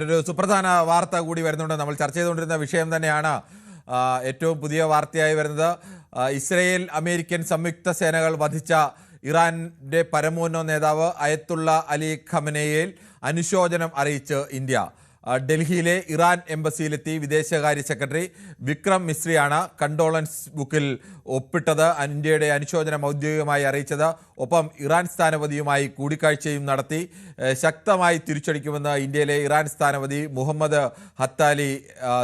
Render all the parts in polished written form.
ഒരു സുപ്രധാന വാർത്ത കൂടി വരുന്നുണ്ട്. നമ്മൾ ചർച്ച ചെയ്തുകൊണ്ടിരുന്ന വിഷയം തന്നെയാണ് ഏറ്റവും പുതിയ വാർത്തയായി വരുന്നത്. ഇസ്രയേൽ അമേരിക്കൻ സംയുക്ത സേനകൾ വധിച്ച ഇറാന്റെ പരമോന്നത നേതാവ് അയത്തുള്ള അലി ഖമനേയിൽ അനുശോചനം അറിയിച്ച് ഇന്ത്യ. ഡൽഹിയിലെ ഇറാൻ എംബസിയിലെത്തി വിദേശകാര്യ സെക്രട്ടറി വിക്രം മിസ്രിയാണ് കണ്ടോളൻസ് ബുക്കിൽ ഒപ്പിട്ടത്. ഇന്ത്യയുടെ അനുശോചനം ഔദ്യോഗികമായി അറിയിച്ചത്. ഒപ്പം ഇറാൻ സ്ഥാനപതിയുമായി കൂടിക്കാഴ്ചയും നടത്തി. ശക്തമായി തിരിച്ചടിക്കുമെന്ന് ഇന്ത്യയിലെ ഇറാൻ സ്ഥാനപതി മുഹമ്മദ് ഹത്താലി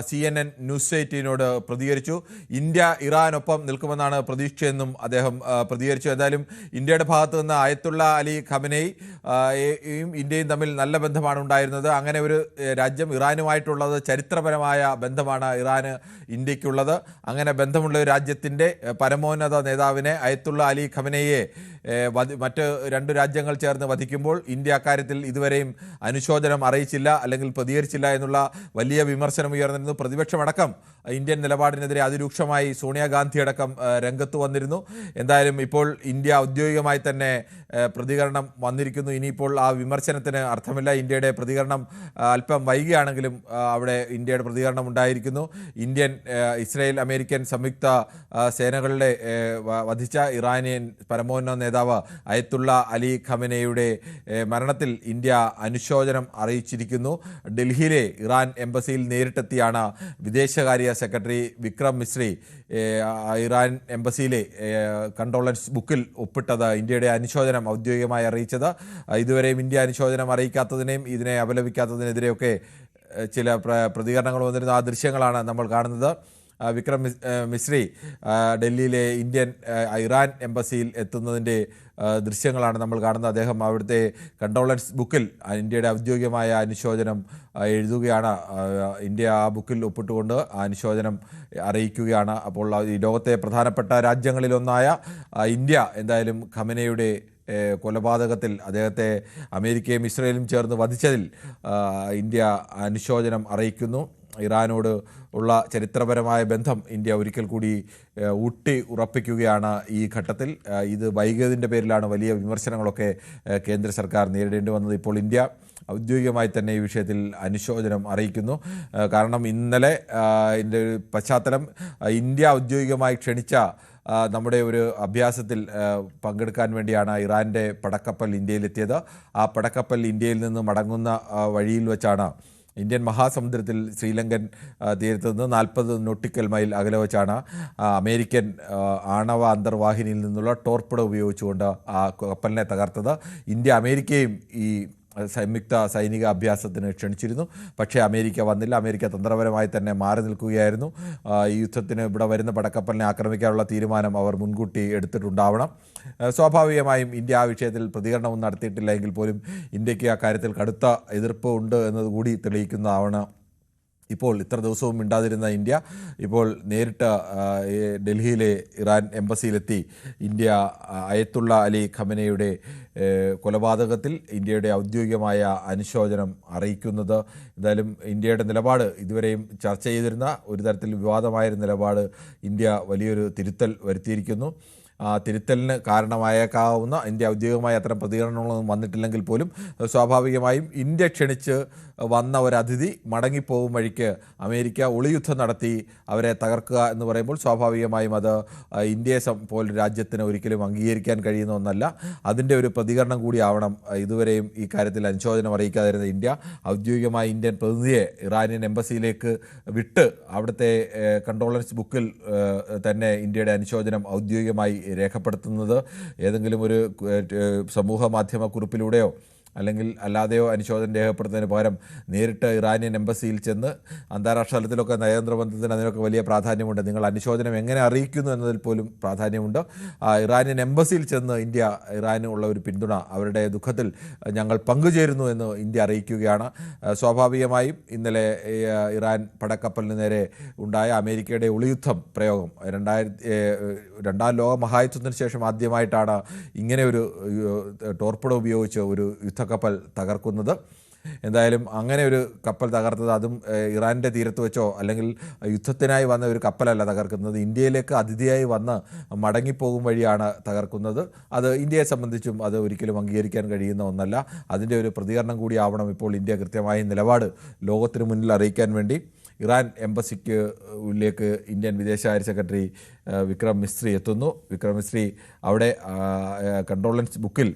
CNN ന്യൂസ് 18നോട് പ്രതികരിച്ചു. ഇന്ത്യ ഇറാനൊപ്പം നിൽക്കുമെന്നാണ് പ്രതീക്ഷയെന്നും അദ്ദേഹം പ്രതികരിച്ചു. എന്തായാലും ഇന്ത്യയുടെ ഭാഗത്തു നിന്ന് അയത്തുള്ള അലി ഖമനേയും ഇന്ത്യയും തമ്മിൽ നല്ല ബന്ധമാണ് ഉണ്ടായിരുന്നത്. അങ്ങനെ ഒരു രാജ്യം ഇറാനുമായിട്ടുള്ളത് ചരിത്രപരമായ ബന്ധമാണ് ഇറാന് ഇന്ത്യക്കുള്ളത്. അങ്ങനെ ബന്ധമുള്ള ഒരു രാജ്യത്തിൻ്റെ പരമോന്നത നേതാവിനെ അയത്തുള്ള അലി ഖമനേയെ മറ്റ് രണ്ട് രാജ്യങ്ങൾ ചേർന്ന് വധിക്കുമ്പോൾ ഇന്ത്യ അക്കാര്യത്തിൽ ഇതുവരെയും അനുശോചനം അറിയിച്ചില്ല, അല്ലെങ്കിൽ പ്രതികരിച്ചില്ല എന്നുള്ള വലിയ വിമർശനം ഉയർന്നിരുന്നു. പ്രതിപക്ഷമടക്കം ഇന്ത്യൻ നിലപാടിനെതിരെ അതിരൂക്ഷമായി സോണിയാഗാന്ധി അടക്കം രംഗത്ത് വന്നിരുന്നു. എന്തായാലും ഇപ്പോൾ ഇന്ത്യ ഔദ്യോഗികമായി തന്നെ പ്രതികരണം വന്നിരിക്കുന്നു. ഇനിയിപ്പോൾ ആ വിമർശനത്തിന് അർത്ഥമില്ല. ഇന്ത്യയുടെ പ്രതികരണം അല്പം വൈകിയാണെങ്കിലും അവിടെ ഇന്ത്യയുടെ പ്രതികരണം ഉണ്ടായിരിക്കുന്നു. ഇസ്രായേൽ അമേരിക്കൻ സംയുക്ത സേനകളുടെ വധിച്ച ഇറാനിയൻ പരമോന്നത നേതാവ് അയത്തുള്ള അലി ഖമനേയുടെ മരണത്തിൽ ഇന്ത്യ അനുശോചനം അറിയിച്ചിരിക്കുന്നു. ഡൽഹിയിലെ ഇറാൻ എംബസിയിൽ നേരിട്ടെത്തിയാണ് വിദേശകാര്യ സെക്രട്ടറി വിക്രം മിസ്രി ഇറാൻ എംബസിയിലെ കണ്ടോളൻസ് ബുക്കിൽ ഒപ്പിട്ടത്, ഇന്ത്യയുടെ അനുശോചനം ഔദ്യോഗികമായി അറിയിച്ചത്. ഇതുവരെയും ഇന്ത്യ അനുശോചനം അറിയിക്കാത്തതിനെയും ഇതിനെ അപലപിക്കാത്തതിനെതിരെയൊക്കെ ചില പ്രതികരണങ്ങൾ വന്നിരുന്ന ആ ദൃശ്യങ്ങളാണ് നമ്മൾ കാണുന്നത്. വിക്രം മിസ്രി ഡൽഹിയിലെ ഇറാൻ എംബസിയിൽ എത്തുന്നതിൻ്റെ ദൃശ്യങ്ങളാണ് നമ്മൾ കാണുന്നത്. അദ്ദേഹം അവിടുത്തെ കണ്ടോളൻസ് ബുക്കിൽ ഇന്ത്യയുടെ ഔദ്യോഗികമായ അനുശോചനം എഴുതുകയാണ്. ഇന്ത്യ ആ ബുക്കിൽ ഒപ്പിട്ടുകൊണ്ട് അനുശോചനം അറിയിക്കുകയാണ്. അപ്പോൾ ഈ ലോകത്തെ പ്രധാനപ്പെട്ട രാജ്യങ്ങളിലൊന്നായ ഇന്ത്യ എന്തായാലും ഖമനേയുടെ കൊലപാതകത്തിൽ അദ്ദേഹത്തെ അമേരിക്കയും ഇസ്രയേലും ചേർന്ന് വധിച്ചതിൽ ഇന്ത്യ അനുശോചനം അറിയിക്കുന്നു. ഇറാനോട് ഉള്ള ചരിത്രപരമായ ബന്ധം ഇന്ത്യ ഒരിക്കൽ കൂടി ഊട്ടി ഉറപ്പിക്കുകയാണ് ഈ ഘട്ടത്തിൽ. ഇത് വൈകിയതിൻ്റെ പേരിലാണ് വലിയ വിമർശനങ്ങളൊക്കെ കേന്ദ്ര സർക്കാർ നേരിടേണ്ടി വന്നത്. ഇപ്പോൾ ഇന്ത്യ ഔദ്യോഗികമായി തന്നെ ഈ വിഷയത്തിൽ അനുശോചനം അറിയിക്കുന്നു. കാരണം ഇന്നലെ ഇതിൻ്റെ പശ്ചാത്തലം ഇന്ത്യ ഔദ്യോഗികമായി ക്ഷണിച്ച നമ്മുടെ ഒരു അഭ്യാസത്തിൽ പങ്കെടുക്കാൻ വേണ്ടിയാണ് ഇറാൻ്റെ പടക്കപ്പൽ ഇന്ത്യയിലെത്തിയത്. ആ പടക്കപ്പൽ ഇന്ത്യയിൽ നിന്ന് മടങ്ങുന്ന വഴിയിൽ വെച്ചാണ് ഇന്ത്യൻ മഹാസമുദ്രത്തിൽ ശ്രീലങ്കൻ തീരത്ത് നിന്ന് 40 നോട്ടിക്കൽ മൈൽ അകലെ വെച്ചാണ് അമേരിക്കൻ ആണവ അന്തർവാഹിനിയിൽ നിന്നുള്ള ടോർപിഡോ ഉപയോഗിച്ചുകൊണ്ട് ആ കപ്പലിനെ തകർത്തത്. ഇന്ത്യ അമേരിക്കയും ഈ സംയുക്ത സൈനിക അഭ്യാസത്തിന് ക്ഷണിച്ചിരുന്നു. പക്ഷേ അമേരിക്ക വന്നില്ല. അമേരിക്ക തന്ത്രപരമായി തന്നെ മാറി നിൽക്കുകയായിരുന്നു. ഈ യുദ്ധത്തിന് ഇവിടെ വരുന്ന പടക്കപ്പലിനെ ആക്രമിക്കാനുള്ള തീരുമാനം അവർ മുൻകൂട്ടി എടുത്തിട്ടുണ്ടാവണം. സ്വാഭാവികമായും ഇന്ത്യ ആ വിഷയത്തിൽ പ്രതികരണമൊന്നും നടത്തിയിട്ടില്ല എങ്കിൽ പോലും ഇന്ത്യക്ക് ആ കാര്യത്തിൽ കടുത്ത എതിർപ്പ് ഉണ്ട് എന്നതുകൂടി തെളിയിക്കുന്നതാണ്. ഇപ്പോൾ ഇത്ര ദിവസവും മിണ്ടാതിരുന്ന ഇന്ത്യ ഇപ്പോൾ നേരിട്ട് ഡൽഹിയിലെ ഇറാൻ എംബസിയിലെത്തി ഇന്ത്യ അയത്തുള്ള അലി ഖമനേയുടെ കൊലപാതകത്തിൽ ഇന്ത്യയുടെ ഔദ്യോഗികമായ അനുശോചനം അറിയിക്കുന്നത്. എന്തായാലും ഇന്ത്യയുടെ നിലപാട് ഇതുവരെയും ചർച്ച ചെയ്തിരുന്ന ഒരു തരത്തിൽ വിവാദമായൊരു നിലപാട് ഇന്ത്യ വലിയൊരു തിരുത്തൽ വരുത്തിയിരിക്കുന്നു. തിരുത്തലിന് കാരണമായേക്കാവുന്ന ഇന്ത്യ ഔദ്യോഗികമായ അത്തരം പ്രതികരണങ്ങളൊന്നും വന്നിട്ടില്ലെങ്കിൽ പോലും സ്വാഭാവികമായും ഇന്ത്യ ക്ഷണിച്ച് വന്ന ഒരു അതിഥി മടങ്ങിപ്പോകും വഴിക്ക് അമേരിക്ക ഒളിയുദ്ധം നടത്തി അവരെ തകർക്കുക എന്ന് പറയുമ്പോൾ സ്വാഭാവികമായും അത് ഇന്ത്യയെ പോലൊരു രാജ്യത്തിന് ഒരിക്കലും അംഗീകരിക്കാൻ കഴിയുന്ന ഒന്നല്ല. അതിൻ്റെ ഒരു പ്രതികരണം കൂടി ആവണം. ഇതുവരെയും ഈ കാര്യത്തിൽ അനുശോചനം അറിയിക്കാതിരുന്ന ഇന്ത്യ ഔദ്യോഗികമായി ഇന്ത്യൻ പ്രതിനിധിയെ ഇറാനിയൻ എംബസിയിലേക്ക് വിട്ട് അവിടുത്തെ കണ്ടോളൻസ് ബുക്കിൽ തന്നെ ഇന്ത്യയുടെ അനുശോചനം ഔദ്യോഗികമായി രേഖപ്പെടുത്തുന്നത് ഏതെങ്കിലും ഒരു സമൂഹ മാധ്യമ കുറിപ്പിലൂടെയോ അല്ലെങ്കിൽ അല്ലാതെയോ അനുശോചനം രേഖപ്പെടുത്തുന്നതിന് പകരം നേരിട്ട് ഇറാനിയൻ എംബസിയിൽ ചെന്ന് അന്താരാഷ്ട്ര തലത്തിലൊക്കെ നയതന്ത്രബന്ധത്തിന് അതിനൊക്കെ വലിയ പ്രാധാന്യമുണ്ട്. നിങ്ങൾ അനുശോചനം എങ്ങനെ അറിയിക്കുന്നു എന്നതിൽ പോലും പ്രാധാന്യമുണ്ട്. ഇറാനിയൻ എംബസിയിൽ ചെന്ന് ഇന്ത്യ ഇറാനുള്ള ഒരു പിന്തുണ, അവരുടെ ദുഃഖത്തിൽ ഞങ്ങൾ പങ്കുചേരുന്നു എന്ന് ഇന്ത്യ അറിയിക്കുകയാണ്. സ്വാഭാവികമായും ഇന്നലെ ഇറാൻ പടക്കപ്പലിന് നേരെ ഉണ്ടായ അമേരിക്കയുടെ ഒളിയുദ്ധം പ്രയോഗം രണ്ടാം ലോക മഹായുദ്ധത്തിന് ശേഷം ആദ്യമായിട്ടാണ് ഇങ്ങനെ ഒരു ടോർപിഡോ ഉപയോഗിച്ച് ഒരു യുദ്ധക്കപ്പൽ തകർക്കുന്നത്. എന്തായാലും അങ്ങനെ ഒരു കപ്പൽ തകർത്തത് അതും ഇറാൻ്റെ തീരത്ത് വെച്ചോ അല്ലെങ്കിൽ യുദ്ധത്തിനായി വന്ന ഒരു കപ്പലല്ല തകർക്കുന്നത്, ഇന്ത്യയിലേക്ക് അതിഥിയായി വന്ന് മടങ്ങിപ്പോകും വഴിയാണ് തകർക്കുന്നത്. അത് ഇന്ത്യയെ സംബന്ധിച്ചും അത് ഒരിക്കലും അംഗീകരിക്കാൻ കഴിയുന്ന ഒന്നല്ല. അതിൻ്റെ ഒരു പ്രതികരണം കൂടി ആവണം ഇപ്പോൾ ഇന്ത്യ കൃത്യമായ നിലപാട് ലോകത്തിന് മുന്നിൽ അറിയിക്കാൻ വേണ്ടി. ഇറാൻ എംബസിക്ക് ഇന്ത്യൻ വിദേശകാര്യ സെക്രട്ടറി വിക്രം മിസ്രി എത്തുന്നു. വിക്രം മിസ്രി അവിടെ കണ്ടോളൻസ് ബുക്കിൽ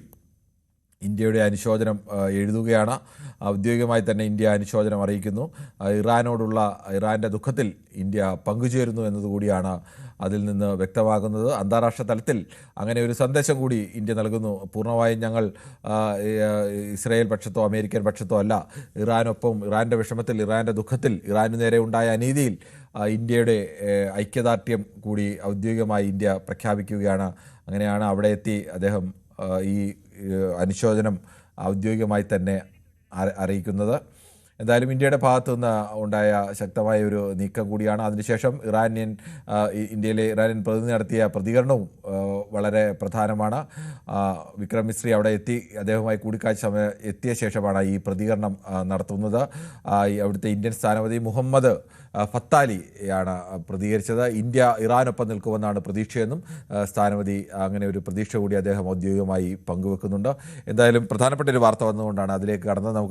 ഇന്ത്യയുടെ അനുശോചനം എഴുതുകയാണ്. ഔദ്യോഗികമായി തന്നെ ഇന്ത്യ അനുശോചനം അറിയിക്കുന്നു. ഇറാൻ്റെ ദുഃഖത്തിൽ ഇന്ത്യ പങ്കുചേരുന്നു എന്നതുകൂടിയാണ് അതിൽ നിന്ന് വ്യക്തമാകുന്നത്. അന്താരാഷ്ട്ര തലത്തിൽ അങ്ങനെ ഒരു സന്ദേശം കൂടി ഇന്ത്യ നൽകുന്നു. പൂർണ്ണമായും ഞങ്ങൾ ഇസ്രായേൽ പക്ഷത്തോ അമേരിക്കൻ പക്ഷത്തോ അല്ല. ഇറാൻ്റെ വിഷമത്തിൽ, ഇറാൻ്റെ ദുഃഖത്തിൽ, ഇറാനു നേരെ ഉണ്ടായ അനീതിയിൽ ഇന്ത്യയുടെ ഐക്യദാർഢ്യം കൂടി ഔദ്യോഗികമായി ഇന്ത്യ പ്രഖ്യാപിക്കുകയാണ്. അങ്ങനെയാണ് അവിടെ എത്തി അദ്ദേഹം ഈ അനുശോചനം ഔദ്യോഗികമായി തന്നെ അറിയിക്കുന്നത്. എന്തായാലും ഇന്ത്യയുടെ ഭാഗത്തു നിന്ന് ഉണ്ടായ ശക്തമായ ഒരു നീക്കം കൂടിയാണ്. അതിനുശേഷം ഇന്ത്യയിലെ ഇറാനിയൻ പ്രതിനിധി നടത്തിയ പ്രതികരണവും വളരെ പ്രധാനമാണ്. വിക്രം മിസ്രി അവിടെ എത്തി അദ്ദേഹവുമായി കൂടിക്കാഴ്ച എത്തിയ ശേഷമാണ് ഈ പ്രതികരണം നടത്തുന്നത്. അവിടുത്തെ ഇന്ത്യൻ സ്ഥാനപതി മുഹമ്മദ് ഫത്താലിയാണ് പ്രതികരിച്ചത്. ഇന്ത്യ ഇറാനൊപ്പം നിൽക്കുമെന്നാണ് പ്രതീക്ഷയെന്നും സ്ഥാനപതി അങ്ങനെ ഒരു പ്രതീക്ഷ കൂടി അദ്ദേഹം ഔദ്യോഗികമായി പങ്കുവെക്കുന്നുണ്ട്. എന്തായാലും പ്രധാനപ്പെട്ട ഒരു വാർത്ത വന്നുകൊണ്ടാണ് അതിലേക്ക് കടന്നത്. നമുക്ക്